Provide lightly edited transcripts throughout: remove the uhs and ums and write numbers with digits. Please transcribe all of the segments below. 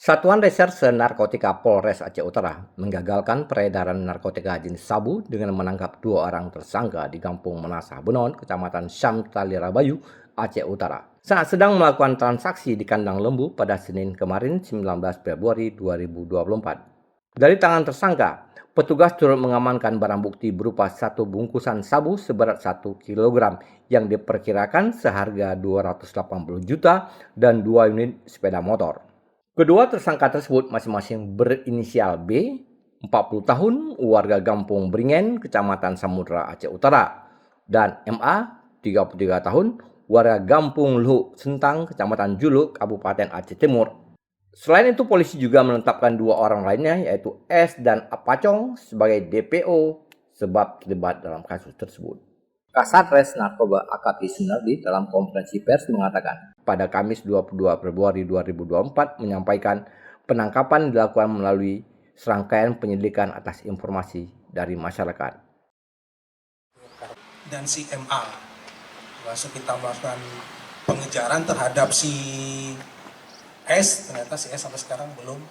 Satuan Reserse Narkotika Polres Aceh Utara menggagalkan peredaran narkotika jenis sabu dengan menangkap 2 orang tersangka di Kampung Menasah Benon, Kecamatan Syamtali Rabayu, Aceh Utara, saat sedang melakukan transaksi di kandang lembu pada Senin kemarin 19 Februari 2024. Dari tangan tersangka, petugas turut mengamankan barang bukti berupa 1 bungkusan sabu seberat 1 kg yang diperkirakan seharga 280 juta dan 2 unit sepeda motor. Kedua tersangka tersebut masing-masing berinisial B, 40 tahun, warga Kampung Bringen, Kecamatan Samudra, Aceh Utara, dan MA, 33 tahun, warga Kampung Luhuk Sentang, Kecamatan Juluk, Kabupaten Aceh Timur. Selain itu, polisi juga menetapkan 2 orang lainnya, yaitu S dan Apacong, sebagai DPO sebab terlibat dalam kasus tersebut. Kasat Narkoba AKP Sunardi dalam konferensi pers mengatakan, pada Kamis 22 Februari 2024 menyampaikan penangkapan dilakukan melalui serangkaian penyelidikan atas informasi dari masyarakat. Dan si MA, langsung kita melakukan pengejaran terhadap si S, ternyata si S sampai sekarang belum.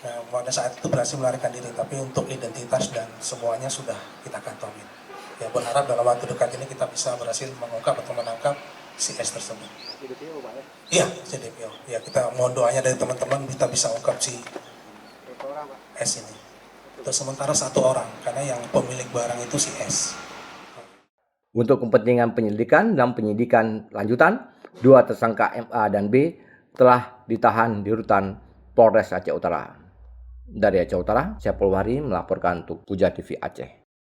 Nah, pada saat itu berhasil melarikan diri, tapi untuk identitas dan semuanya sudah kita kantongin. Ya, berharap dalam waktu dekat ini kita bisa berhasil mengungkap atau menangkap si S tersebut. CDPO, Pak ya? Iya, CDPO. Ya, kita mohon doanya dari teman-teman kita bisa ungkap si S ini. Untuk sementara 1 orang, karena yang pemilik barang itu si S. Untuk kepentingan penyelidikan dan penyidikan lanjutan, 2 tersangka MA dan B telah ditahan di rutan Polres Aceh Utara. Dari Aceh Utara, saya Polwari melaporkan untuk Puja TV Aceh.